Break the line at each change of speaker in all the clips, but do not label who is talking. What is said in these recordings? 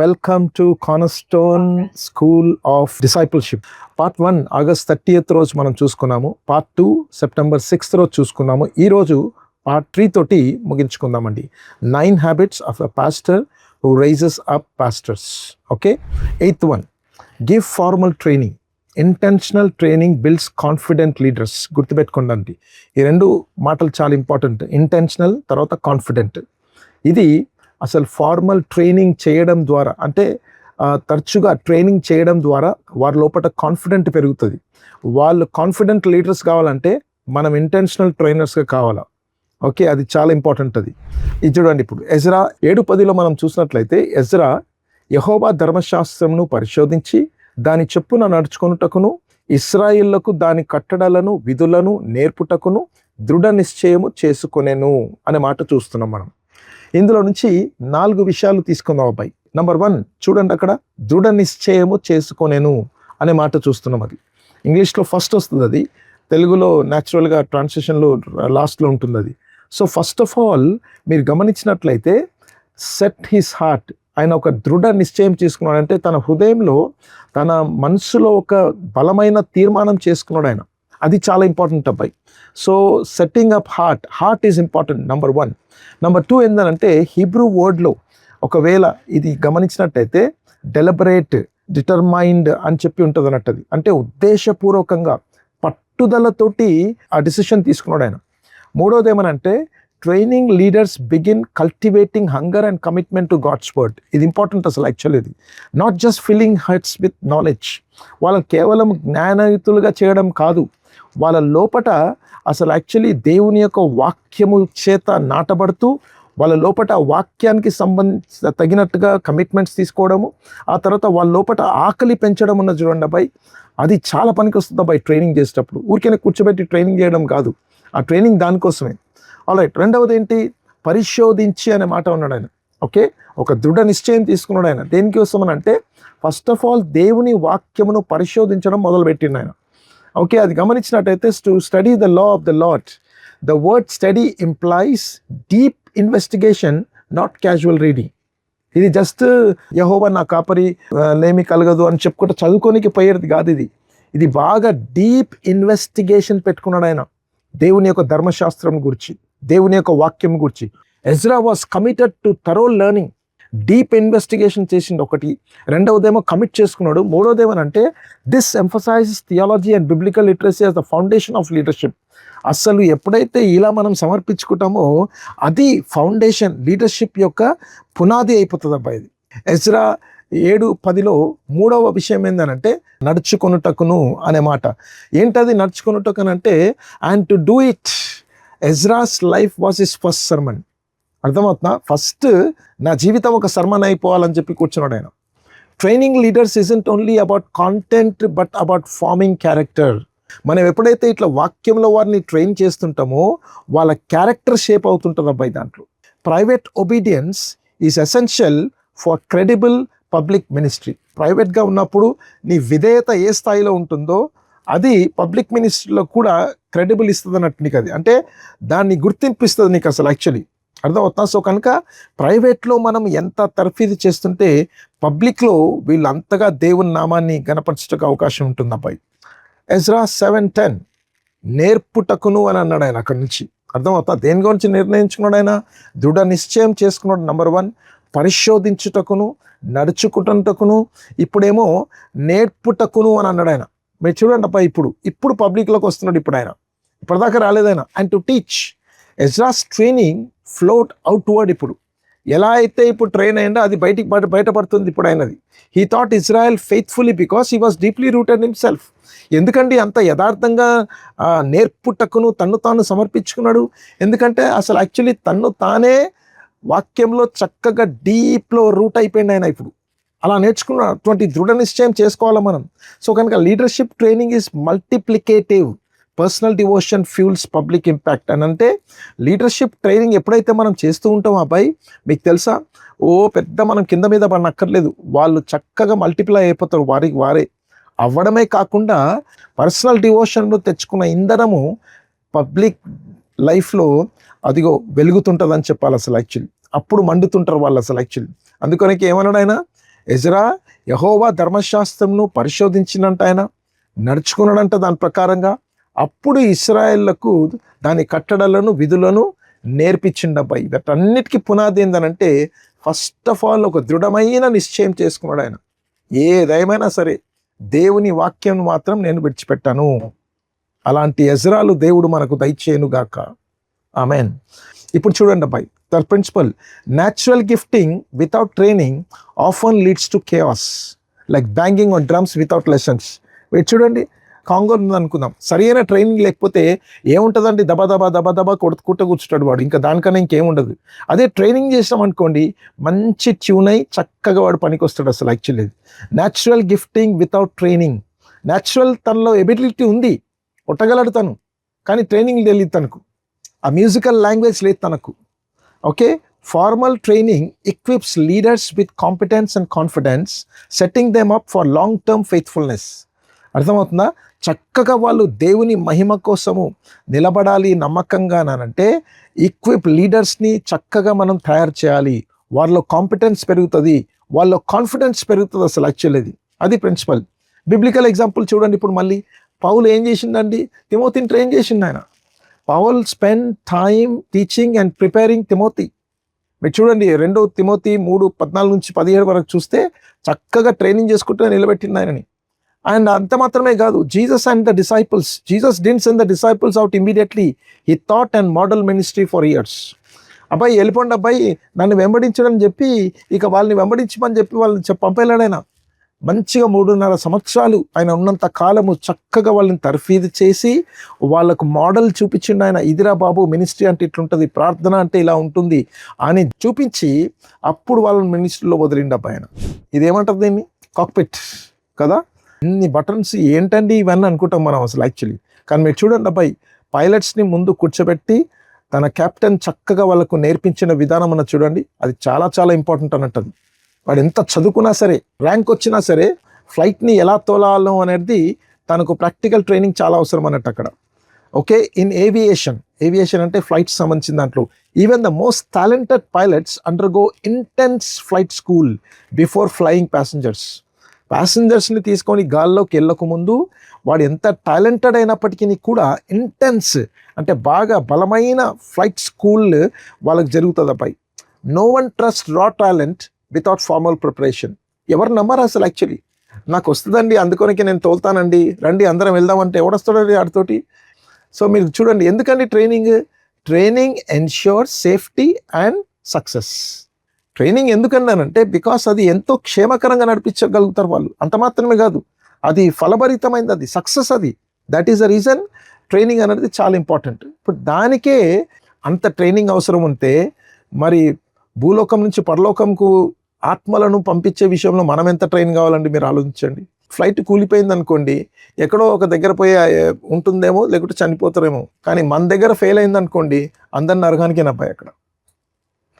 Welcome to cornerstone school of discipleship. Part 1 August 30th రోజు మనం చూసుకున్నాము. పార్ట్ 2 సెప్టెంబర్ 6th రోజు చూసుకున్నాము. ఈరోజు పార్ట్ 3 తోటి ముగించుకుందామండి. 9 habits of a pastor who raises up pastors. Okay, 8th one, give formal training. Intentional training builds confident leaders. గుర్తుపెట్టుకోండి, ఈ రెండు మాటలు చాలా ఇంపార్టెంట్. ఇంటెన్షనల్ తర్వాత కాన్ఫిడెంట్. ఇది అసలు ఫార్మల్ ట్రైనింగ్ చేయడం ద్వారా, అంటే తరచుగా ట్రైనింగ్ చేయడం ద్వారా వారి లోపల కాన్ఫిడెంట్ పెరుగుతుంది. వాళ్ళు కాన్ఫిడెంట్ లీడర్స్ కావాలంటే మనం ఇంటెన్షనల్ ట్రైనర్స్గా కావాలా. ఓకే, అది చాలా ఇంపార్టెంట్. అది ఇది చూడండి. ఇప్పుడు ఎజ్రా 7:10 మనం చూసినట్లయితే, ఎజ్రా యెహోవా ధర్మశాస్త్రమును పరిశోధించి దాని చెప్పున నడుచుకొనుటకును ఇశ్రాయేలులకు దాని కట్టడలను విధులను నేర్పుటకును దృఢ నిశ్చయము చేసుకొనెను అనే మాట చూస్తున్నాం మనం. ఇందులో నుంచి 4 విషయాలు తీసుకుందాం అబ్బాయి. నంబర్ 1 చూడండి, అక్కడ దృఢ నిశ్చయము చేసుకొనెను అనే మాట చూస్తున్నాం. అది ఇంగ్లీష్లో ఫస్ట్ వస్తుంది, అది తెలుగులో న్యాచురల్గా ట్రాన్స్లేషన్లో లాస్ట్లో ఉంటుంది అది. సో ఫస్ట్ ఆఫ్ ఆల్ మీరు గమనించినట్లయితే, సెట్ హిస్ హార్ట్, ఆయన ఒక దృఢ నిశ్చయం చేసుకున్నాడు. అంటే తన హృదయంలో, తన మనసులో ఒక బలమైన తీర్మానం చేసుకున్నాడు ఆయన. అది చాలా ఇంపార్టెంట్ అబ్బాయి. So setting up heart is important, number 1. Number 2 ఏంటంటే, హీబ్రూ వర్డ్లో ఒకవేళ ఇది గమనించినట్టయితే డెలిబరేట్, డిటర్మైన్డ్ అని చెప్పి ఉంటుంది అన్నట్టు. అది అంటే ఉద్దేశపూర్వకంగా పట్టుదలతోటి ఆ డిసిషన్ తీసుకున్నాడు ఆయన. 3వది ఏమనంటే, training leaders begin cultivating hunger and commitment to God's word. ఇది ఇంపార్టెంట్ అసలు యాక్చువల్లీ. ఇది not just filling hearts with knowledge. వాళ్ళని కేవలం జ్ఞానయుతులుగా చేయడం కాదు, వాళ్ళ లోపట అసలు యాక్చువల్లీ దేవుని యొక్క వాక్యము చేత నాటబడుతూ వాళ్ళ లోపల వాక్యానికి తగినట్టుగా కమిట్మెంట్స్ తీసుకోవడము, ఆ తర్వాత వాళ్ళ లోపల ఆకలి పెంచడం ఉన్న చూడండి అబ్బాయి. అది చాలా పనికి వస్తుంది అబ్బాయి ట్రైనింగ్ చేసేటప్పుడు. ఊరికైనా కూర్చోబెట్టి ట్రైనింగ్ చేయడం కాదు, ఆ ట్రైనింగ్ దానికోసమే. ఆల్రైట్, 2వది ఏంటి, పరిశోధించి అనే మాట ఉన్నాడు ఆయన. ఓకే, ఒక దృఢ నిశ్చయం తీసుకున్నాడు ఆయన. దేనికోసం అని అంటే, ఫస్ట్ ఆఫ్ ఆల్ దేవుని వాక్యమును పరిశోధించడం మొదలుపెట్టిండు ఆయన. ఓకే, అది గమనించినట్టయితే, to study the law of the lord. The word study implies deep investigation, not casual reading. ఇది జస్ట్ యెహోవా నా కాపరి లేమి కలగదు అని చెప్పుకుంటే చదువుకోనికి పోయేది కాదు. ఇది బాగా డీప్ ఇన్వెస్టిగేషన్ పెట్టుకున్నాడు ఆయన దేవుని యొక్క ధర్మశాస్త్రం గురించి, దేవుని యొక్క వాక్యం గురించి. Ezra was committed to thorough learning. Deep investigation చేసిండు ఒకటి. 2వదేమో కమిట్ చేసుకున్నాడు. 3వది ఏమనంటే, this emphasises theology and biblical literacy as the foundation of leadership. అసలు ఎప్పుడైతే ఇలా మనం సమర్పించుకుంటామో అది ఫౌండేషన్, లీడర్షిప్ యొక్క పునాది అయిపోతుంది అబ్బాయి. ఇది ఎజ్రా 7:10 3వ విషయం ఏంటంటే, నడుచుకొనుటకును అనే మాట. ఏంటది నడుచుకొనుటకునంటే, and to do it Ezra's life was his first sermon. అర్థమవుతుందా? ఫస్ట్ నా జీవితం ఒక సర్మన్ అయిపోవాలని చెప్పి కూర్చున్నాడు ఆయన. Training leaders isn't only about content but about forming character. మనం ఎప్పుడైతే ఇట్లా వాక్యంలో వారిని ట్రైన్ చేస్తుంటామో వాళ్ళ క్యారెక్టర్ షేప్ అవుతుంటుంది అబ్బాయి దాంట్లో. Private obedience is essential for credible public ministry. ప్రైవేట్గా ఉన్నప్పుడు నీ విధేయత ఏ స్థాయిలో ఉంటుందో అది పబ్లిక్ మినిస్ట్రీలో కూడా క్రెడిబుల్ ఇస్తుంది అన్నట్టు నీకు. అది అంటే దాన్ని గుర్తింపిస్తుంది నీకు అసలు యాక్చువల్లీ. అర్థమవుతా? సో కనుక ప్రైవేట్లో మనం ఎంత తర్ఫీదు చేస్తుంటే పబ్లిక్లో వీళ్ళు అంతగా దేవుని నామాన్ని గణపరచడానికి అవకాశం ఉంటుంది అబ్బాయి. ఎజ్రా 7:10 నేర్పుటకును అని అన్నాడు ఆయన అక్కడి నుంచి. అర్థమవుతా? దేని గురించి నిర్ణయించుకున్నాడు ఆయన? దృఢ నిశ్చయం చేసుకున్నాడు. నంబర్ 1 పరిశోధించుటకును, నడుచుకుంటుటకును, ఇప్పుడేమో నేర్పుటకును అని అన్నాడు ఆయన. మీరు చూడండి అబ్బా, ఇప్పుడు పబ్లిక్లోకి వస్తున్నాడు ఇప్పుడు ఆయన. ఇప్పటిదాకా రాలేదైనా. And to teach. Ezra's training flowed outward. ఇప్పుడు ఎలా అయితే ఇప్పుడు ట్రైన్ అయిందో అది బయటపడుతుంది ఇప్పుడు ఆయనది. He thought Israel faithfully because he was deeply rooted himself. ఎందుకండి అంత యథార్థంగా నేర్పుటకును తన్ను తాను సమర్పించుకున్నాడు? ఎందుకంటే అసలు యాక్చువల్లీ తన్ను తానే వాక్యంలో చక్కగా డీప్లో రూట్ అయిపోయింది ఆయన. ఇప్పుడు అలా నేర్చుకున్న అటువంటి దృఢ నిశ్చయం చేసుకోవాలి మనం. సో కనుక leadership training is multiplicative. Personal devotion fuels public impact అని అంటే, లీడర్షిప్ ట్రైనింగ్ ఎప్పుడైతే మనం చేస్తూ ఉంటాం అబ్బాయి, మీకు తెలుసా, పెద్ద మనం కింద మీద పడనక్కర్లేదు, వాళ్ళు చక్కగా మల్టిప్లై అయిపోతారు వారికి వారే. అవ్వడమే కాకుండా పర్సనల్ డివోషన్లో తెచ్చుకున్న ఇంధనము పబ్లిక్ లైఫ్లో అదిగో వెలుగుతుంటుంది అని చెప్పాలి అసలు యాక్చువల్లీ. అప్పుడు మండుతుంటారు వాళ్ళు అసలు యాక్చువల్లీ. అందుకనికి ఏమన్నాడు ఆయన, ఎజ్రా యెహోవా ధర్మశాస్త్రంను పరిశోధించినంట, ఆయన నడుచుకున్నాడంట దాని ప్రకారంగా. అప్పుడు ఇశ్రాయేళ్లకు దాని కట్టడలను విధులను నేర్పించిండబ్బాయి. వీటన్నిటికీ పునాది ఏందనంటే ఫస్ట్ ఆఫ్ ఆల్ ఒక దృఢమైన నిశ్చయం చేసుకున్నాడు ఆయన. ఏదేమైనా సరే దేవుని వాక్యం మాత్రం నేను విడిచిపెట్టాను. అలాంటి ఎజ్రాలు దేవుడు మనకు దయచేయునుగాక. ఆమెన్. ఇప్పుడు చూడండి అబ్బాయి, the principle natural gifting without training often leads to chaos like banging on drums without lessons. వీటి చూడండి, కాంగో అనుకుందాం, సరైన ట్రైనింగ్ లేకపోతే ఏముంటుందండి, దబా దబా దబా దబా కుట్ట కూర్చుంటాడు వాడు, ఇంకా దానికన్నా ఇంకేముండదు. అదే ట్రైనింగ్ చేసాం అనుకోండి, మంచి ట్యూన్ అయి చక్కగా వాడు పనికి వస్తాడు. అసలు actually natural gifting without training, natural తనలో ఎబిలిటీ ఉంది, కొట్టగలడు తను, కానీ ట్రైనింగ్ తెలియదు తనకు, ఆ మ్యూజికల్ లాంగ్వేజ్ లేదు తనకు. Okay, formal training equips leaders with competence and confidence, setting them up for long term faithfulness. అర్థమవుతుందా? చక్కగా వాళ్ళు దేవుని మహిమ కోసము నిలబడాలి నమ్మకంగానంటే ఈక్విప్ లీడర్స్ని చక్కగా మనం తయారు చేయాలి. వాళ్ళలో కాంపిటెన్స్ పెరుగుతుంది, వాళ్ళ కాన్ఫిడెన్స్ పెరుగుతుంది. అసలు యాక్చువల్లీ అది ప్రిన్సిపల్. బిబ్లికల్ ఎగ్జాంపుల్ చూడండి. ఇప్పుడు మళ్ళీ పౌలు ఏం చేసిండండి, తిమోతిని ట్రైన్ చేసిండు ఆయన. Paul spend time teaching and preparing Timothy. మీరు చూడండి 2 తిమోతి 3:14-17 వరకు చూస్తే చక్కగా ట్రైనింగ్ చేసుకుంటూ నిలబెట్టింది ఆయనని. అండ్ అంత మాత్రమే కాదు, Jesus and the disciples, Jesus didn't send the disciples out immediately, he thought and model ministry for years. అబ్బాయి వెళ్ళిపోండి అబ్బాయి, నన్ను వెంబడించడం చెప్పి ఇక వాళ్ళని వెంబడించమని చెప్పి వాళ్ళని పంపేలాడు ఆయన. మంచిగా 3.5 సంవత్సరాలు ఆయన ఉన్నంత కాలము చక్కగా వాళ్ళని తర్ఫీదు చేసి వాళ్ళకు మోడల్ చూపించిండు ఆయన. ఇదిరా బాబు, మినిస్ట్రీ అంటే ఇట్లుంటుంది, ప్రార్థన అంటే ఇలా ఉంటుంది అని చూపించి అప్పుడు వాళ్ళని మినిస్ట్రీలో వదిలిండు అబ్బాయి ఆయన. ఇదేమంటారు దీన్ని, కాక్పిట్ కదా, ఇన్ని బటన్స్ ఏంటండి ఇవన్నీ అనుకుంటాం మనం అసలు యాక్చువల్లీ. కానీ మీరు చూడండి అబ్బాయి, పైలట్స్ని ముందు కూర్చోబెట్టి తన కెప్టెన్ చక్కగా వాళ్ళకు నేర్పించిన విధానం అన్న చూడండి, అది చాలా చాలా ఇంపార్టెంట్ అన్నట్టు. వాడు ఎంత చదువుకున్నా సరే, ర్యాంక్ వచ్చినా సరే, ఫ్లైట్ని ఎలా తోలాలో అనేది తనకు ప్రాక్టికల్ ట్రైనింగ్ చాలా అవసరం అన్నట్టు అక్కడ. ఓకే, ఇన్ ఏవియేషన్ అంటే ఫ్లైట్స్ సంబంధించిన దాంట్లో even the most talented pilots undergo intense flight school before flying ప్యాసింజర్స్ని తీసుకొని గాల్లోకి వెళ్ళక ముందు వాడు ఎంత టాలెంటెడ్ అయినప్పటికీ కూడా ఇంటెన్స్ అంటే బాగా బలమైన ఫ్లైట్ స్కూల్ వాళ్ళకి జరుగుతుంది అబ్బాయి. నో వన్ ట్రస్ట్ రా టాలెంట్ వితౌట్ ఫార్మల్ ప్రిపరేషన్. ఎవరు నమ్మరు అసలు యాక్చువల్లీ. నాకు వస్తుందండి, అందుకొనికి నేను తోలుతానండి, రండి అందరం వెళ్దామంటే ఎవడొస్తాడండి ఆడితోటి. సో మీరు చూడండి, ఎందుకండి training ensures safety and success. Training ఎందుకన్నానంటే బికాస్ అది ఎంతో క్షేమకరంగా నడిపించగలుగుతారు వాళ్ళు. అంత మాత్రమే కాదు, అది ఫలభరితమైంది, అది సక్సెస్. అది that is the reason training అనేది చాలా ఇంపార్టెంట్. ఇప్పుడు దానికే అంత ట్రైనింగ్ అవసరం ఉంటే మరి భూలోకం నుంచి పరలోకంకు ఆత్మలను పంపించే విషయంలో మనం ఎంత ట్రైన్ కావాలండి, మీరు ఆలోచించండి. ఫ్లైట్ కూలిపోయింది అనుకోండి, ఎక్కడో ఒక దగ్గర పోయి ఉంటుందేమో, లేకుంటే చనిపోతారేమో. కానీ మన దగ్గర ఫెయిల్ అయింది అనుకోండి, అందరి నరకానికి నబ్బాయి అక్కడ.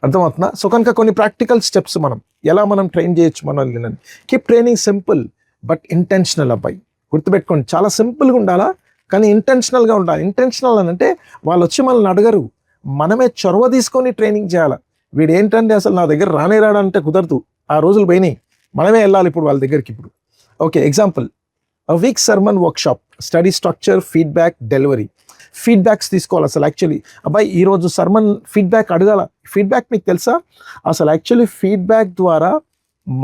అర్థమవుతుందా? సో కనుక కొన్ని ప్రాక్టికల్ స్టెప్స్ మనం ఎలా ట్రైన్ చేయొచ్చు మనల్ని. Keep training simple but intentional అబ్బాయి. గుర్తుపెట్టుకోండి, చాలా సింపుల్గా ఉండాలా కానీ ఇంటెన్షనల్గా ఉండాలి. ఇంటెన్షనల్ అని అంటే వాళ్ళు వచ్చి మనల్ని అడగరు, మనమే చొరవ తీసుకొని ట్రైనింగ్ చేయాలి. వీడు ఏంటంటే అసలు నా దగ్గర రాడంటే కుదరదు, ఆ రోజులు పోయినాయి, మనమే వెళ్ళాలి ఇప్పుడు వాళ్ళ దగ్గరికి. ఇప్పుడు okay, example, a week sermon workshop, study structure, feedback, delivery. Feedbacks తీసుకోవాలి అసలు యాక్చువల్లీ. అబ్బాయి ఈరోజు సర్మన్ ఫీడ్బ్యాక్ అడగాల. ఫీడ్బ్యాక్ మీకు తెలుసా అసలు యాక్చువల్లీ? ఫీడ్బ్యాక్ ద్వారా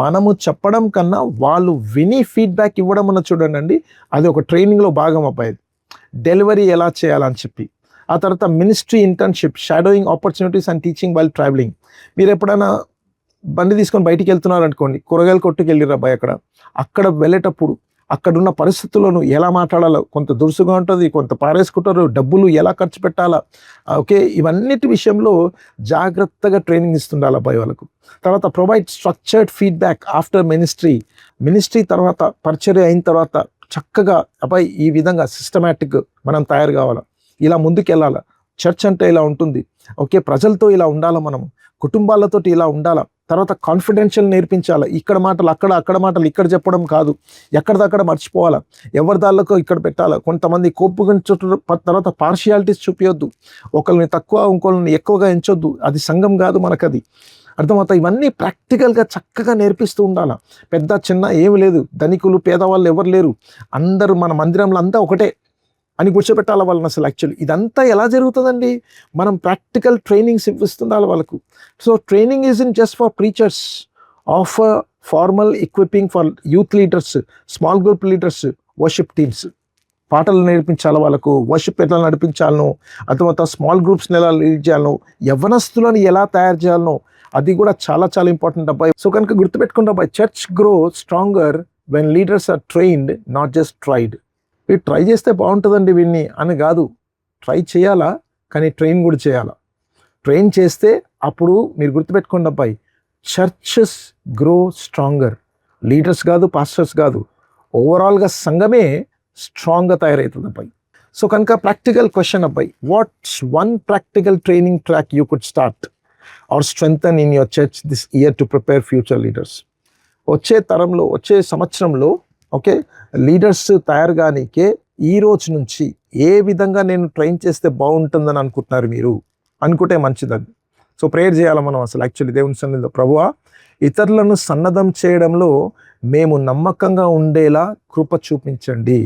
మనము చెప్పడం కన్నా వాళ్ళు విని ఫీడ్బ్యాక్ ఇవ్వడం అన్న చూడండి, అది ఒక ట్రైనింగ్లో భాగం అబ్బాయి. డెలివరీ ఎలా చేయాలని చెప్పి. ఆ తర్వాత ministry internship, shadowing opportunities and teaching while travelling. మీరు ఎప్పుడైనా బండి తీసుకొని బయటికి వెళ్తున్నారు అనుకోండి, కూరగాయలు కొట్టుకు వెళ్ళిర్రు అబ్బాయి, అక్కడ వెళ్ళేటప్పుడు అక్కడున్న పరిస్థితులను ఎలా మాట్లాడాలో, కొంత దురుసుగా ఉంటుంది, కొంత పారేసుకుంటారు, డబ్బులు ఎలా ఖర్చు పెట్టాలా, ఓకే, ఇవన్నిటి విషయంలో జాగ్రత్తగా ట్రైనింగ్ ఇస్తుండాలి అబ్బాయి వాళ్ళకు. తర్వాత provide structured feedback after ministry తర్వాత పరిచర్య అయిన తర్వాత చక్కగా అబ్బాయి ఈ విధంగా సిస్టమేటిక్ మనం తయారు కావాలా, ఇలా ముందుకు వెళ్ళాలా. చర్చ్ అంటే ఇలా ఉంటుంది, ఓకే, ప్రజలతో ఇలా ఉండాలా, మనం కుటుంబాలతో ఇలా ఉండాలా. తర్వాత కాన్ఫిడెన్షియల్ నేర్పించాలి. ఇక్కడ మాటలు అక్కడ మాటలు ఇక్కడ చెప్పడం కాదు, ఎక్కడిదక్కడ మర్చిపోవాలా, ఎవరి దాళ్ళకో ఇక్కడ పెట్టాలా. కొంతమంది కోపుగించు, తర్వాత పార్షియాలిటీస్ చూపించొద్దు, ఒకరిని తక్కువ ఇంకొకరిని ఎక్కువగా ఎంచొద్దు, అది సంఘం కాదు మనకది. అర్థమవుతాయి. ఇవన్నీ ప్రాక్టికల్గా చక్కగా నేర్పిస్తూ ఉండాలి. పెద్ద చిన్న ఏమి లేదు, ధనికులు పేదవాళ్ళు ఎవరు లేరు, అందరూ మన మందిరంలో అంతా ఒకటే అని కూర్చోబెట్టాలి వాళ్ళని. అసలు యాక్చువల్లీ ఇదంతా ఎలా జరుగుతుందండి? మనం ప్రాక్టికల్ ట్రైనింగ్స్ ఇస్తుండాలి వాళ్ళకు. So training is in just for preachers, of formal equipping for youth leaders, small group leaders, worship teams. పాటలు నేర్పించాలి వాళ్ళకు, వర్షిప్ ఎట్లా నడిపించాలనో, అర్థమవుతా స్మాల్ గ్రూప్స్ని ఎలా లీడ్ చేయాలనో, యవ్వనస్తులను ఎలా తయారు చేయాలనో, అది కూడా చాలా చాలా ఇంపార్టెంట్ అబ్బాయి. సో కనుక గుర్తుపెట్టుకుంటా అబ్బాయి, church grow stronger when leaders are trained, not just tried. మీరు ట్రై చేస్తే బాగుంటుందండి వీడిని అని కాదు, ట్రై చేయాలా కానీ ట్రైన్ కూడా చేయాలా. ట్రైన్ చేస్తే అప్పుడు మీరు గుర్తుపెట్టుకోండి అబ్బాయి, చర్చెస్ గ్రో స్ట్రాంగర్. లీడర్స్ కాదు, పాస్టర్స్ కాదు, ఓవరాల్గా సంఘమే స్ట్రాంగ్గా తయారవుతుంది అబ్బాయి. సో కనుక ప్రాక్టికల్ క్వశ్చన్ అబ్బాయి, what's one practical training track you could start or strengthen in your church this year to prepare future leaders? వచ్చే తరంలో, వచ్చే సంవత్సరంలో ఓకే లీడర్స్ తయారు కానీకే ఈ రోజు నుంచి ఏ విధంగా నేను ట్రైన్ చేస్తే బాగుంటుందని అనుకుంటున్నారు మీరు? అనుకుంటే మంచిదండి. సో ప్రేయర్ చేయాలి మనం అసలు యాక్చువల్లీ దేవుని సన్నిధిలో. ప్రభువా, ఇతరులను సన్నద్ధం చేయడంలో మేము నమ్మకంగా ఉండేలా కృప చూపించండి.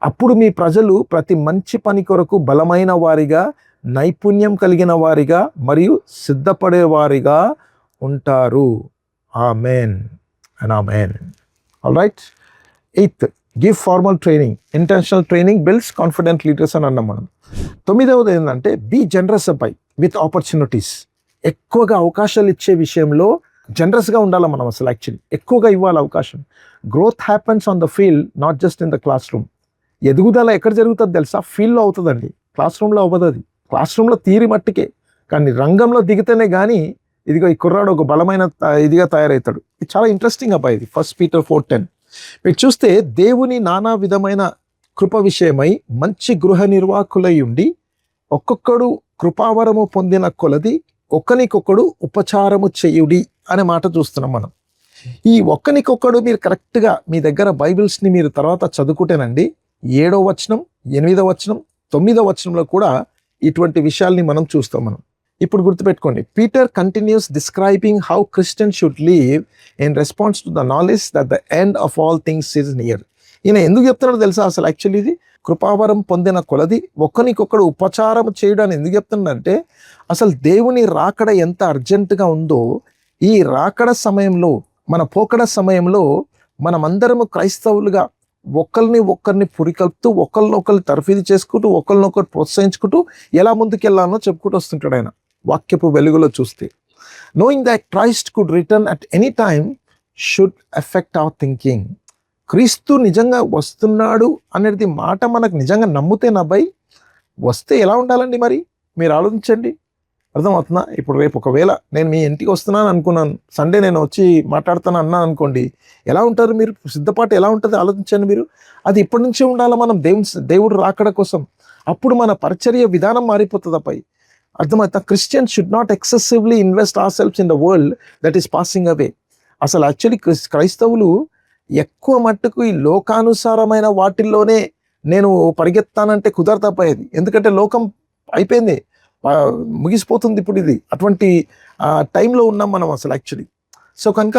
అప్పుడు మీ ప్రజలు ప్రతి మంచి పని కొరకు బలమైన వారిగా, నైపుణ్యం కలిగిన వారిగా మరియు సిద్ధపడే వారిగా ఉంటారు. Amen and amen. All right. 8th, give formal training. Intentional training builds confident leaders అని అన్నాం మనం. 9వది ఏంటంటే బీ జనరస్ అబ్బాయి విత్ ఆపర్చునిటీస్. ఎక్కువగా అవకాశాలు ఇచ్చే విషయంలో జనరస్గా ఉండాలి మనం అసలు యాక్చువల్లీ. ఎక్కువగా ఇవ్వాలి అవకాశం. Growth happens on the field, not just in the class room. ఎదుగుదల ఎక్కడ జరుగుతుంది తెలుసా? ఫీల్డ్లో అవుతుందండి, క్లాస్ రూమ్లో అవ్వదు. అది క్లాస్ రూమ్లో తీరి మట్టికే, కానీ రంగంలో దిగితేనే కానీ ఇదిగో ఈ కుర్రాడు ఒక బలమైన ఇదిగా తయారవుతాడు. ఇది చాలా ఇంట్రెస్టింగ్ అబ్బాయి ఇది. 1 Peter 4:10 మీరు చూస్తే, దేవుని నానా విధమైన కృప విషయమై మంచి గృహ నిర్వాహకులై ఉండి ఒక్కొక్కడు కృపావరము పొందిన కొలది ఒకనికొకడు ఉపచారము చేయుడి అనే మాట చూస్తున్నాం మనం. ఈ ఒక్కనికొక్కడు మీరు కరెక్ట్గా మీ దగ్గర బైబిల్స్ని మీరు తర్వాత చదువుకుంటేనండి, 7వ వచనం, 8వ వచనం, 9వ వచనంలో కూడా ఇటువంటి విషయాల్ని మనం చూస్తాం మనం. ఇప్పుడు గుర్తుపెట్టుకోండి, Peter continuous describing how Christian should leave in response to the knowledge that the end of all things is near. ఈయన ఎందుకు చెప్తున్నాడో తెలుసా అసలు యాక్చువల్లీ? ఇది కృపావరం పొందిన కొలది ఒకరికొకడు ఉపచారం చేయడానికి ఎందుకు చెప్తున్నాడంటే, అసలు దేవుని రాకడ ఎంత అర్జెంటుగా ఉందో, ఈ రాకడ సమయంలో, మన పోకడ సమయంలో మనమందరము క్రైస్తవులుగా ఒకరిని పురికలుపుతూ, ఒకరినొకరు తర్ఫీదు చేసుకుంటూ, ఒకరినొకరు ప్రోత్సహించుకుంటూ ఎలా ముందుకెళ్ళాలో చెప్పుకుంటూ వస్తుంటాడు ఆయన వాక్యపు వెలుగులో చూస్తే. Knowing that Christ could return at any time should effect our thinking. క్రీస్తు నిజంగా వస్తున్నాడు అనేది మాట మనకు నిజంగా నమ్ముతేనబ్బాయి, వస్తే ఎలా ఉండాలండి మరి? మీరు ఆలోచించండి. అర్థమవుతుందా? ఇప్పుడు రేపు ఒకవేళ నేను మీ ఇంటికి వస్తున్నాను అనుకున్నాను, సండే నేను వచ్చి మాట్లాడుతాను అన్నాను అనుకోండి, ఎలా ఉంటారు మీరు? సిద్ధపాటు ఎలా ఉంటుంది ఆలోచించండి మీరు. అది ఇప్పటి నుంచే ఉండాలి మనం దేవుడు రాకడ కోసం. అప్పుడు మన పరిచర్య విధానం మారిపోతుంది అబ్బాయి. అర్థమవుతా? Christians should not excessively invest our selfs in the world that is passing away. అసలు యాక్చువల్లీ క్రైస్తవులు ఎక్కువ మట్టుకు ఈ లోకానుసారమైన వాటిల్లోనే నేను పరిగెత్తానంటే కుదరతపోయేది. ఎందుకంటే లోకం అయిపోయింది, ముగిసిపోతుంది ఇప్పుడు. ఇది అటువంటి టైంలో ఉన్నాం మనం అసలు యాక్చువల్లీ. సో కనుక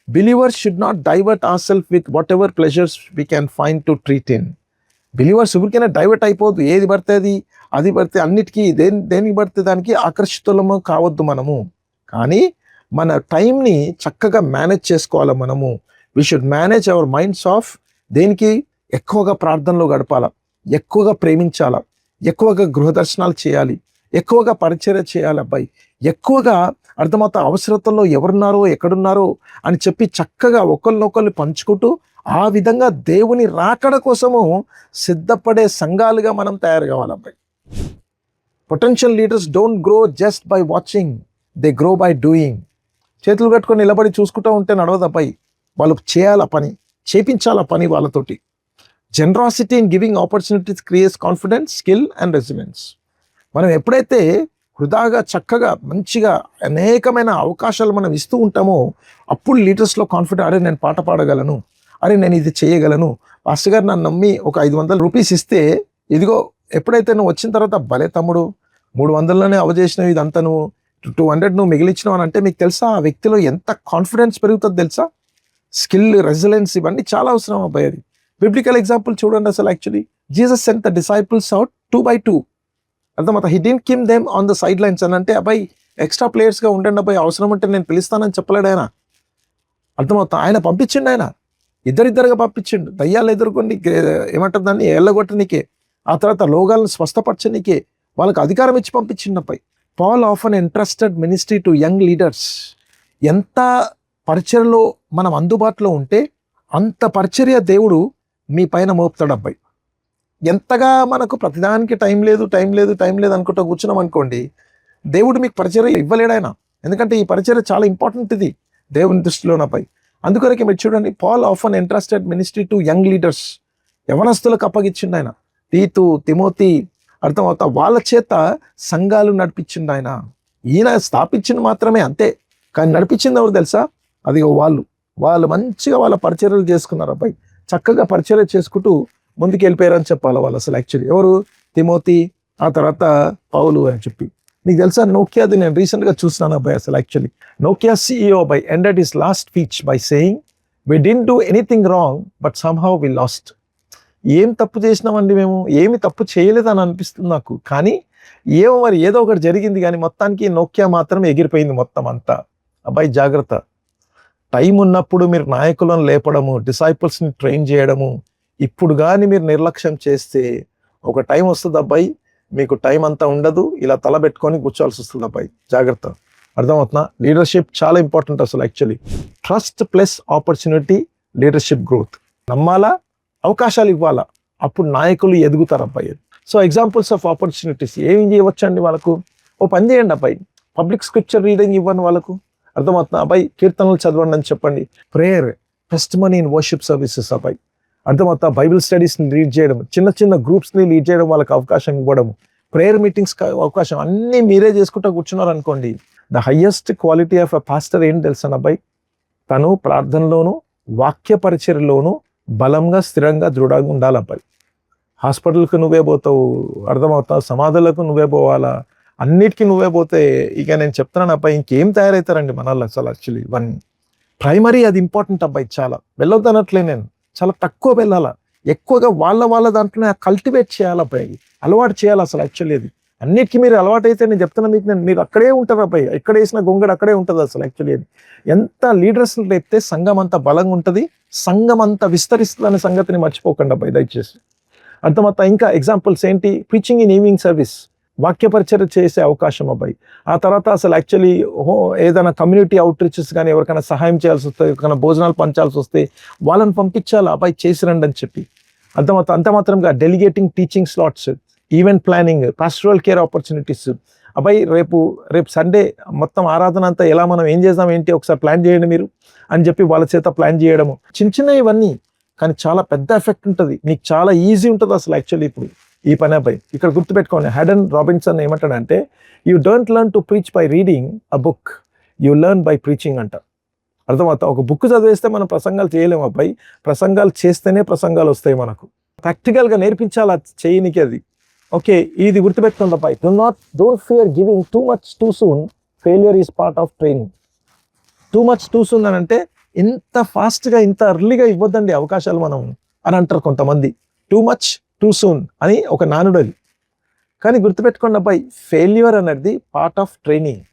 believers should not divert our self with what ever pleasures we can find to treat in. Believers ఎవరికైనా డైవర్ట్ అయిపోద్దు. ఏది పడితే అది పడితే అన్నిటికీ దేనికి పడితే దానికి ఆకర్షితులము కావద్దు మనము. కానీ మన టైంని చక్కగా మేనేజ్ చేసుకోవాలి మనము. We should manage our minds of దేనికి? ఎక్కువగా ప్రార్థనలో గడపాల, ఎక్కువగా ప్రేమించాలా, ఎక్కువగా గృహ దర్శనాలు చేయాలి, ఎక్కువగా పరిచర్య చేయాలి అబ్బాయి. ఎక్కువగా అర్థమవుతా అవసరతల్లో ఎవరున్నారో ఎక్కడున్నారో అని చెప్పి చక్కగా ఒకరినొకరిని పంచుకుంటూ ఆ విధంగా దేవుని రాకడ కోసము సిద్ధపడే సంఘాలుగా మనం తయారు కావాలి అబ్బాయి. Potential leaders don't grow just by watching, they grow by doing. చేతులు కట్టుకొని నిలబడి చూసుకుంటూ ఉంటే నడవదు అబ్బాయి. వాళ్ళు చేయాల పని, చేపించాల పని వాళ్ళతోటి. Generosity in giving opportunities creates confidence, skill and resilience. మనం ఎప్పుడైతే వృధాగా చక్కగా మంచిగా అనేకమైన అవకాశాలు మనం ఇస్తూ ఉంటామో అప్పుడు లీడర్స్లో కాన్ఫిడెంట్, అరే నేను పాట పాడగలను, అరే నేను ఇది చేయగలను, పాస్టర్ గారు నన్ను నమ్మి ఒక 500 రూపీస్ ఇస్తే ఇదిగో, ఎప్పుడైతే నువ్వు వచ్చిన తర్వాత భలే తమ్ముడు 300లోనే అవజేసినవి ఇదంతా నువ్వు 200 నువ్వు మిగిలించినావు అని అంటే మీకు తెలుసా ఆ వ్యక్తిలో ఎంత కాన్ఫిడెన్స్ పెరుగుతుంది తెలుసా? స్కిల్, రెసిలెన్స్ ఇవన్నీ చాలా అవసరం అబ్బాయి. అది బిబ్లికల్ ఎగ్జాంపుల్ చూడండి. అసలు actually Jesus cent the disciples out 2 by 2. అర్థమవుతా? He didn't keep them on the side lines అని అంటే అబ్బాయి ఎక్స్ట్రా ప్లేయర్స్గా ఉండండి అబ్బాయి, అవసరం అంటే నేను పిలుస్తానని చెప్పలేడు ఆయన. అర్థమవుతా? ఆయన పంపించిండు, ఆయన ఇద్దరిద్దరుగా పంపించిండు. దయ్యాలు ఎదుర్కొని ఏమంటారు దాన్ని ఎల్లగొట్టనికే, ఆ తర్వాత లోగాలను స్వస్థపరచనికే వాళ్ళకి అధికారం ఇచ్చి పంపించిండు అబ్బాయి. Paul often entrusted ministry to young leaders. ఎంత పరిచర్యలో మనం అందుబాటులో ఉంటే అంత పరిచర్య దేవుడు మీ పైన మోపుతాడు అబ్బాయి. ఎంతగా మనకు ప్రతిదానికి టైం లేదు అనుకుంటూ కూర్చున్నాం అనుకోండి, దేవుడు మీకు పరిచర్య ఇవ్వలేడు ఆయన. ఎందుకంటే ఈ పరిచర్య చాలా ఇంపార్టెంట్, ఇది దేవుని దృష్టిలో అబ్బాయి. అందుకొరకే మీరు చూడండి, Paul often entrusted ministry to young leaders. యవనస్తులకు అప్పగించిండు ఆయన. తీతు, తిమోతి, అర్థమవుతా, వాళ్ళ చేత సంఘాలు నడిపించిండు ఆయన. ఈయన స్థాపించింది మాత్రమే అంతే, కానీ నడిపించింది ఎవరు తెలుసా? అది వాళ్ళు మంచిగా వాళ్ళ పరిచర్యలు చేసుకున్నారు అబ్బాయి. చక్కగా పరిచర్య చేసుకుంటూ ముందుకు వెళ్ళిపోయారని చెప్పాలి వాళ్ళు. అసలు యాక్చువల్లీ ఎవరు? తిమోతి, ఆ తర్వాత పౌలు అని చెప్పి. మీకు తెలుసా నోకియాది నేను రీసెంట్గా చూస్తున్నాను అబ్బాయి. అసలు actually Nokia CEO by ended his last speech by saying, we didn't do anything wrong but somehow we lost. ఏం తప్పు చేసినామండి మేము? ఏమి తప్పు చేయలేదని అనిపిస్తుంది నాకు, కానీ ఏదో ఒకటి జరిగింది. కానీ మొత్తానికి నోకియా మాత్రం ఎగిరిపోయింది మొత్తం అంతా. అబ్బాయి జాగ్రత్త. టైం ఉన్నప్పుడు మీరు నాయకులను లేపడము, డిసైపుల్స్ని ట్రైన్ చేయడము, ఇప్పుడు కానీ మీరు నిర్లక్ష్యం చేస్తే ఒక టైం వస్తుంది అబ్బాయి, మీకు టైం అంతా ఉండదు, ఇలా తల పెట్టుకొని కూర్చోవాల్సి వస్తుంది అబ్బాయి. జాగ్రత్త. అర్థమవుతున్నా? లీడర్షిప్ చాలా ఇంపార్టెంట్ అసలు actually. Trust plus opportunity, leadership growth. నమ్మాలా, అవకాశాలు ఇవ్వాలా, అప్పుడు నాయకులు ఎదుగుతారు అబ్బాయి. సో ఎగ్జాంపుల్స్ ఆఫ్ ఆపర్చునిటీస్ ఏం చేయవచ్చండి వాళ్ళకు? ఓ పని చేయండి అబ్బాయి, పబ్లిక్ స్క్రిప్చర్ రీడింగ్ ఇవ్వండి వాళ్ళకు. అర్థమవుతున్నా అబ్బాయి? కీర్తనలు చదవండి అని చెప్పండి. Prayer, testimony in worship services అబ్బాయి. అర్థమవుతా? బైబిల్ స్టడీస్ని లీడ్ చేయడం, చిన్న గ్రూప్స్ని లీడ్ చేయడం, వాళ్ళకి అవకాశం ఇవ్వడం, ప్రేయర్ మీటింగ్స్ అవకాశం, అన్నీ మీరే చేసుకుంటూ కూర్చున్నారు అనుకోండి. The highest quality of a pastor ఏంటి తెలుసా అబ్బాయి? తను ప్రార్థనలోను వాక్య పరిచర్యలోను బలంగా, స్థిరంగా, దృఢంగా ఉండాలి అబ్బాయి. హాస్పిటల్కి నువ్వే పోతావు, అర్థమవుతా? సమాధులకు నువ్వే పోవాలా, అన్నిటికీ నువ్వే పోతే ఇక నేను చెప్తున్నాను అబ్బాయి, ఇంకేం తయారవుతారండి మనల్ని అసలు. యాక్చువల్లీ ఇవన్నీ ప్రైమరీ, అది ఇంపార్టెంట్ అబ్బాయి. చాలా వెళ్ళొద్దనట్లే, నేను చాలా తక్కువ వెళ్ళాలా, ఎక్కువగా వాళ్ళ దాంట్లో కల్టివేట్ చేయాలి అబ్బాయి, అలవాటు చేయాలి అసలు యాక్చువల్లీ. అది అన్నిటికీ మీరు అలవాటు అయితే నేను చెప్తున్నా మీకు, మీరు అక్కడే ఉంటారు అబ్బాయి. ఎక్కడ వేసిన గొంగడు అక్కడే ఉంటుంది అసలు యాక్చువల్లీ. అది ఎంత లీడర్స్ లేపితే సంఘం అంతా బలంగా ఉంటుంది, సంఘం అంతా విస్తరిస్తుంది అనే సంగతిని మర్చిపోకండి అబ్బాయి దయచేసి. అర్థమవుతా? ఇంకా ఎగ్జాంపుల్స్ ఏంటి? ప్రీచింగ్ ఇన్ ఈవినింగ్ సర్వీస్, వాక్య పరిచర్య చేసే అవకాశం అబ్బాయి. ఆ తర్వాత అసలు యాక్చువల్లీ ఏదైనా కమ్యూనిటీ అవుట్రీచెస్ కానీ ఎవరికైనా సహాయం చేయాల్సి వస్తే, ఎవరికైనా భోజనాలు పంచాల్సి వస్తే వాళ్ళని పంపించాలి అబ్బాయి, చేసి రండి అని చెప్పి. అర్థమవుతా? అంత మాత్రంగా delegating teaching slots, event planning, pastoral care opportunities అబ్బాయి. రేపు సండే మొత్తం ఆరాధన అంతా ఎలా మనం ఏం చేద్దాం ఏంటి ఒకసారి ప్లాన్ చేయండి మీరు అని చెప్పి వాళ్ళ చేత ప్లాన్ చేయడము. చిన్న ఇవన్నీ, కానీ చాలా పెద్ద ఎఫెక్ట్ ఉంటుంది. నీకు చాలా ఈజీ ఉంటుంది అసలు యాక్చువల్లీ ఇప్పుడు ఈ పని అబ్బాయి. ఇక్కడ గుర్తుపెట్టుకోండి, హెడన్ రాబిన్సన్ ఏమంటాడంటే, you don't learn to preach by reading a book, you learn by preaching అంట. అర్థమవుతా? ఒక బుక్ చదివేస్తే మనం ప్రసంగాలు చేయలేము అబ్బాయి, ప్రసంగాలు చేస్తేనే ప్రసంగాలు వస్తాయి మనకు. ప్రాక్టికల్గా నేర్పించాలి చేయనికి అది. ఓకే, ఇది గుర్తుపెట్టుకోండి అబ్బాయి. Don't fear giving too much two soon, failure is part of training. Too much two soon అని అంటే ఇంత ఫాస్ట్గా ఇంత ఎర్లీగా ఇవ్వద్దండి అవకాశాలు మనం అని అంటారు కొంతమంది. టూ మచ్ టూ సూన్ అని ఒక నానుడు అది. కానీ గుర్తుపెట్టుకోండి అబ్బాయి, ఫెయిల్యూర్ అనేది పార్ట్ ఆఫ్ ట్రైనింగ్.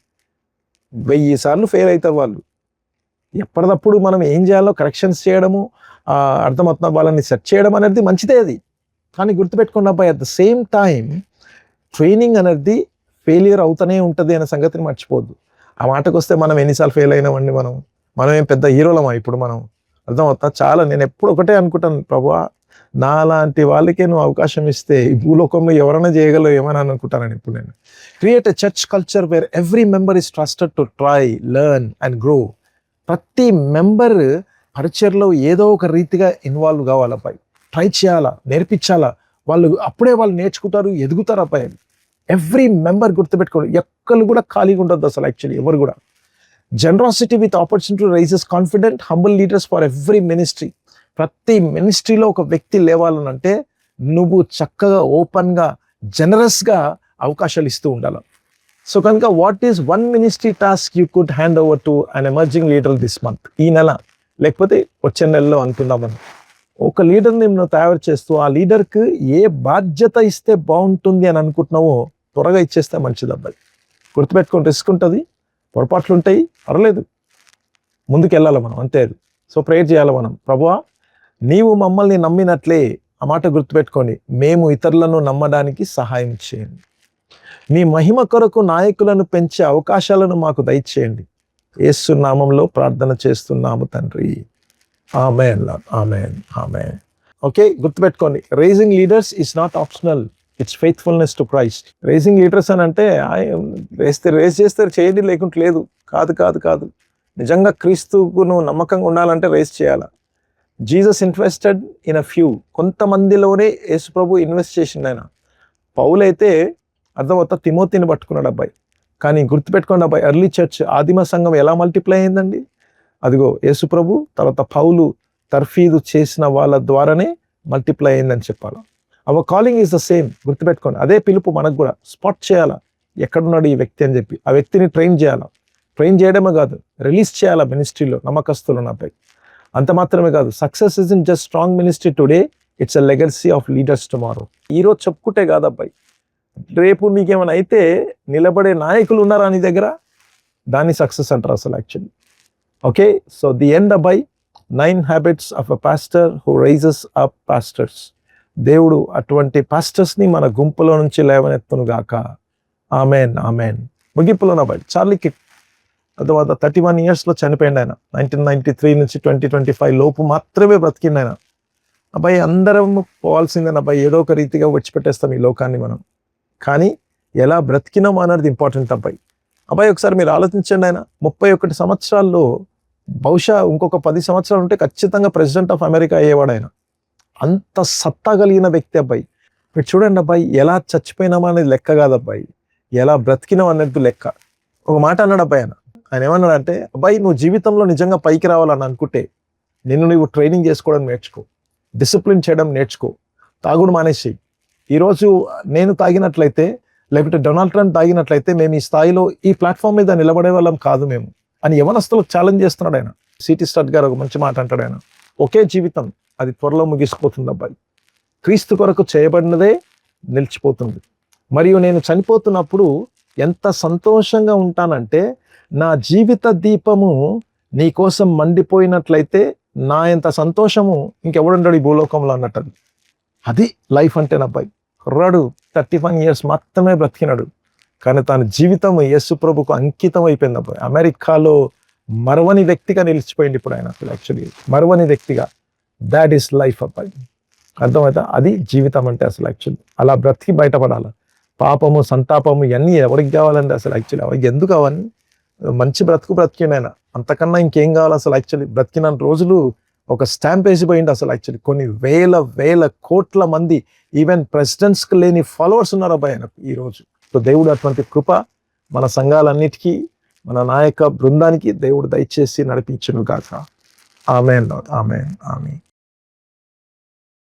1000 సార్లు ఫెయిల్ అవుతారు వాళ్ళు. ఎప్పటికప్పుడు మనం ఏం చేయాలో కరెక్షన్స్ చేయడము, అర్థమవుతున్న వాళ్ళని సెట్ చేయడం అనేది మంచిదే అది. కానీ గుర్తుపెట్టుకోండి అబ్బాయి, at the same time training అనేది ఫెయిల్యూర్ అవుతూనే ఉంటుంది అనే సంగతిని మర్చిపోవద్దు. ఆ మాటకు వస్తే మనం ఎన్నిసార్లు ఫెయిల్ అయినామండి, మనం ఏం పెద్ద హీరోలమా ఇప్పుడు మనం? అర్థమవుతా? చాలా నేను ఎప్పుడు ఒకటే అనుకుంటాను, ప్రభువా నాలాంటి వాళ్ళకే నువ్వు అవకాశం ఇస్తే ఈ భూలోకంలో ఎవరైనా చేయగలవు ఏమని అనుకుంటానని ఇప్పుడు నేను. Create a church culture where every member is trusted to try, learn and grow. ప్రతి మెంబర్ పరిచర్లో ఏదో ఒక రీతిగా ఇన్వాల్వ్ కావాలి అబ్బాయి. ట్రై చేయాలా, నేర్పించాలా, అప్పుడే వాళ్ళు నేర్చుకుంటారు, ఎదుగుతారు అబ్బాయి. ఎవ్రీ మెంబర్ గుర్తుపెట్టుకోండి, ఎక్కలు కూడా ఖాళీగా ఉండొద్దు అసలు యాక్చువల్లీ ఎవరు కూడా. Generosity with opportunity raises confident humble leaders for every ministry. ప్రతి మినిస్ట్రీలో ఒక వ్యక్తి లేవాలనంటే నువ్వు చక్కగా ఓపెన్గా జనరస్గా అవకాశాలు ఇస్తూ ఉండాలి. సో కనుక what is one ministry task you could hand over to an emerging leader this month? ఈ నెల లేకపోతే వచ్చే నెలలో అనుకుందామని ఒక లీడర్ని నువ్వు తయారు చేస్తూ ఆ లీడర్కి ఏ బాధ్యత ఇస్తే బాగుంటుంది అని అనుకుంటున్నావో త్వరగా ఇచ్చేస్తే మంచిది అబ్బాయి. గుర్తుపెట్టుకొని రిస్క్ ఉంటుంది, పొరపాట్లు ఉంటాయి, పర్లేదు, ముందుకు వెళ్ళాలి మనం, అంతే. సో ప్రేయర్ చేయాలి మనం, ప్రభువా నీవు మమ్మల్ని నమ్మినట్లే, ఆ మాట గుర్తుపెట్టుకోండి, మేము ఇతరులను నమ్మడానికి సహాయం చేయండి. మీ మహిమ కొరకు నాయకులను పెంచే అవకాశాలను మాకు దయచేయండి. యేసు నామంలో ప్రార్థన చేస్తున్నాము తండ్రి, ఆమేన్. ఆమేన్, ఆమేన్. ఓకే, గుర్తుపెట్టుకోండి, raising leaders is not optional, it's faithfulness to Christ. Raising leaders అని అంటే రేస్ చేస్తే చేయండి, లేకుంటే లేదు, కాదు కాదు కాదు. నిజంగా క్రీస్తుకు నువ్వు నమ్మకంగా ఉండాలంటే రేస్ చేయాలా. Jesus invested in a few, కొంతమందిలోనే యేసు ప్రభు ఇన్వెస్ట్ చేసిండు ఆయన. పౌలైతే అర్థమవుతా తిమోతిని పట్టుకున్నాడు అబ్బాయి. కానీ గుర్తుపెట్టుకోండి అబ్బాయి, ఎర్లీ చర్చ్ ఆదిమ సంఘం ఎలా మల్టిప్లై అయిందండి? అదిగో యేసు ప్రభు తర్వాత పౌలు తర్ఫీదు చేసిన వాళ్ళ ద్వారానే మల్టిప్లై అయిందని చెప్పాలి. Our calling is the same, గుర్తుపెట్టుకోండి. అదే పిలుపు మనకు కూడా. స్పాట్ చేయాలా ఎక్కడున్నాడు ఈ వ్యక్తి అని చెప్పి, ఆ వ్యక్తిని ట్రైన్ చేయాలా. ట్రైన్ చేయడమే కాదు, రిలీజ్ చేయాలా మినిస్ట్రీలో నమ్మకస్తులు ఉన్న అబ్బాయి. అంత మాత్రమే కాదు, success is in just strong ministry today, it's a legacy of leaders tomorrow. ఈరోజు చెప్పుకుంటే కాదు అబ్బాయి, రేపు నీకేమైనా అయితే నిలబడే నాయకులు ఉన్నారా నీ దగ్గర, దాన్ని సక్సెస్ అంటారు అసలు actually. Okay, so the end అబ్బాయి, 9 habits of a pastor who raises up pastors. దేవుడు అటువంటి పాస్టర్స్ని మన గుంపులో నుంచి లేవనెత్తును గాక. ఆమెన్, ఆమెన్. ముగింపులో అబ్బాయి చార్లీ కిర్క్ తర్వాత 31 yearsలో చనిపోయింది ఆయన. 1993 నుంచి 2025 లోపు మాత్రమే బ్రతికింది ఆయన. అబ్బాయి అందరం పోవాల్సిందే అబ్బాయి, ఏదో ఒక రీతిగా విడిచిపెట్టేస్తాం ఈ లోకాన్ని మనం. కానీ ఎలా బ్రతికినాం అనేది ఇంపార్టెంట్ అబ్బాయి. అబ్బాయి ఒకసారి మీరు ఆలోచించండి, ఆయన 31 సంవత్సరాల్లో బహుశా ఇంకొక 10 సంవత్సరాలు ఉంటే ఖచ్చితంగా ప్రెసిడెంట్ ఆఫ్ అమెరికా అయ్యేవాడు ఆయన. అంత సత్తా కలిగిన వ్యక్తి అబ్బాయి. మీరు చూడండి అబ్బాయి, ఎలా చచ్చిపోయినామా అనేది లెక్క కాదు అబ్బాయి, ఎలా బ్రతికినాం అనేది లెక్క. ఒక మాట అన్నాడు అబ్బాయి, ఆయన ఏమన్నాడంటే, అబ్బాయి నువ్వు జీవితంలో నిజంగా పైకి రావాలని అనుకుంటే నిన్ను నువ్వు ట్రైనింగ్ చేసుకోవడం నేర్చుకో, డిసిప్లిన్ చేయడం నేర్చుకో, తాగుడు మానేసి. ఈరోజు నేను తాగినట్లయితే లేకపోతే డొనాల్డ్ ట్రంప్ తాగినట్లయితే మేము ఈ స్థాయిలో ఈ ప్లాట్ఫామ్ మీద నిలబడే వాళ్ళం కాదు మేము అని యవనస్తులకు ఛాలెంజ్ చేస్తున్నాడు ఆయన. సిటీ స్టార్ట్ గారు ఒక మంచి మాట అంటాడు ఆయన, ఒకే జీవితం, అది త్వరలో ముగిసిపోతుంది అబ్బాయి, క్రీస్తు కొరకు చేయబడినదే నిలిచిపోతుంది. మరియు నేను చనిపోతున్నప్పుడు ఎంత సంతోషంగా ఉంటానంటే, నా జీవిత దీపము నీ కోసం మండిపోయినట్లయితే నా ఎంత సంతోషము ఇంకెవడుంటాడు ఈ భూలోకంలో అన్నట్టు. అది లైఫ్ అంటేనబ్బాయి. కుర్రాడు 31 years మాత్రమే బ్రతికినాడు, కానీ తన జీవితం యేసు ప్రభుకు అంకితం అయిపోయింది అబ్బాయి. అమెరికాలో మరవని వ్యక్తిగా నిలిచిపోయింది ఇప్పుడు ఆయన. యాక్చువల్లీ మరవని వ్యక్తిగా. దాట్ ఈస్ లైఫ్ అబ్బాయి, అర్థమవుతా? అది జీవితం అంటే అసలు యాక్చువల్లీ. అలా బ్రతికి బయటపడాలి. పాపము సంతాపము ఇవన్నీ ఎవరికి కావాలండి అసలు యాక్చువల్లీ? అవన్నీ ఎందుకు? అవన్నీ మంచి బ్రతికిండు ఆయన, అంతకన్నా ఇంకేం కావాలి అసలు యాక్చువల్లీ? బ్రతికిన రోజులు ఒక స్టాంప్ వేసిపోయింది అసలు యాక్చువల్లీ. కొన్ని వేల కోట్ల మంది, ఈవెన్ ప్రెసిడెంట్స్కి లేని ఫాలోవర్స్ ఉన్నారు అబ్బాయి ఆయనకు ఈరోజు. సో దేవుడు అటువంటి కృప మన సంఘాలన్నిటికీ, మన నాయక బృందానికి దేవుడు దయచేసి నడిపించును గాక. ఆమేన్, ఆమేన్, ఆమేన్.